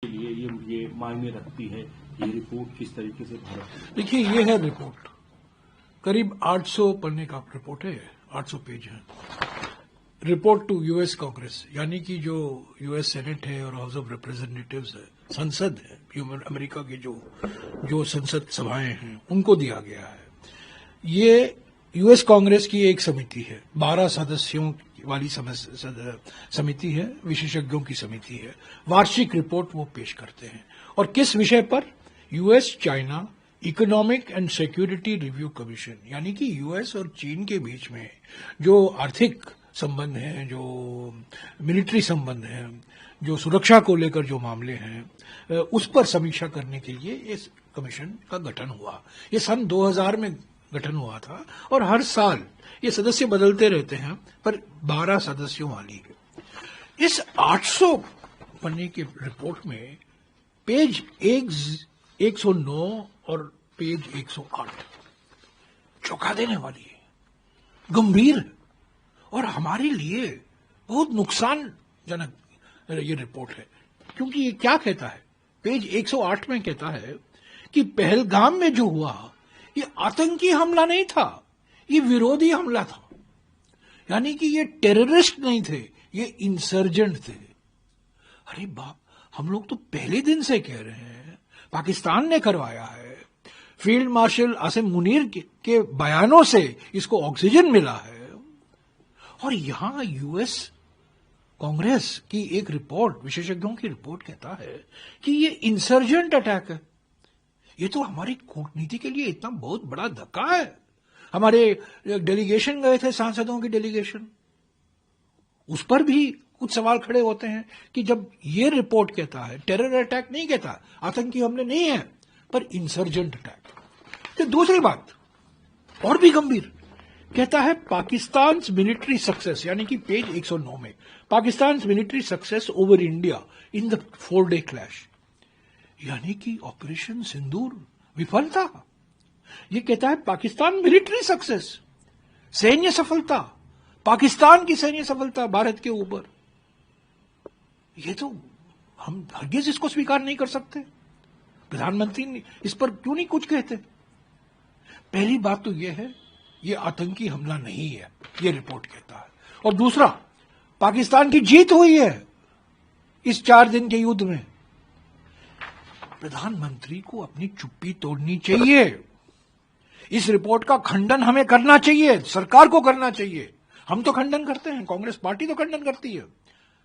के लिए ये मायने रखती है। ये रिपोर्ट किस तरीके से भारत, देखिए, ये है रिपोर्ट, करीब 800 पन्ने का रिपोर्ट है, 800 पेज है। रिपोर्ट टू यूएस कांग्रेस, यानी कि जो यूएस सेनेट है और हाउस ऑफ रिप्रेजेंटेटिव्स है, संसद है, अमेरिका की जो संसद सभाएं हैं, उनको दिया गया है। ये यूएस कांग्रेस की एक समिति है, 12 सदस्यों वाली समिति है, विशेषज्ञों की समिति है। वार्षिक रिपोर्ट वो पेश करते हैं। और किस विषय पर? US China economic and security review commission, यानी कि यूएस और चीन के बीच में जो आर्थिक संबंध हैं, जो मिलिट्री संबंध हैं, जो सुरक्षा को लेकर जो मामले हैं, उस पर समीक्षा करने के लिए इस कमीशन का गठन हुआ। ये सन 2000 में गठन हुआ था और हर साल ये सदस्य बदलते रहते हैं, पर 12 सदस्यों वाली है। इस 800 पन्ने की रिपोर्ट में पेज 109 और पेज 108 चौंका देने वाली है, गंभीर है और हमारे लिए बहुत नुकसानजनक ये रिपोर्ट है। क्योंकि ये क्या कहता है? पेज 108 में कहता है कि पहलगाम में जो हुआ ये आतंकी हमला नहीं था, ये विरोधी हमला था। यानी कि ये टेररिस्ट नहीं थे, ये इंसर्जेंट थे। अरे बाप, हम लोग तो पहले दिन से कह रहे हैं, पाकिस्तान ने करवाया है। फील्ड मार्शल आसिम मुनीर के बयानों से इसको ऑक्सीजन मिला है। और यहां यूएस कांग्रेस की एक रिपोर्ट, विशेषज्ञों की रिपोर्ट कहता है कि ये इंसर्जेंट अटैक है। ये तो हमारी कूटनीति के लिए इतना बहुत बड़ा धक्का है। हमारे डेलीगेशन गए थे, सांसदों की डेलीगेशन, उस पर भी कुछ सवाल खड़े होते हैं कि जब ये रिपोर्ट कहता है, टेरर अटैक नहीं कहता, आतंकी हमले नहीं है, पर इंसर्जेंट अटैक। तो दूसरी बात और भी गंभीर, कहता है पाकिस्तान मिलिट्री सक्सेस, यानी कि पेज 109 में, Pakistan military success over India in the 4 day clash, यानी कि ऑपरेशन सिंदूर विफल था। ये कहता है पाकिस्तान मिलिट्री सक्सेस, सैन्य सफलता, पाकिस्तान की सैन्य सफलता भारत के ऊपर। ये तो हम हरगिज इसको स्वीकार नहीं कर सकते। प्रधानमंत्री इस पर क्यों नहीं कुछ कहते? पहली बात तो यह है, ये आतंकी हमला नहीं है, ये रिपोर्ट कहता है। और दूसरा, पाकिस्तान की जीत हुई है इस 4 दिन के युद्ध में। प्रधानमंत्री को अपनी चुप्पी तोड़नी चाहिए। इस रिपोर्ट का खंडन हमें करना चाहिए, सरकार को करना चाहिए। हम तो खंडन करते हैं, कांग्रेस पार्टी तो खंडन करती है।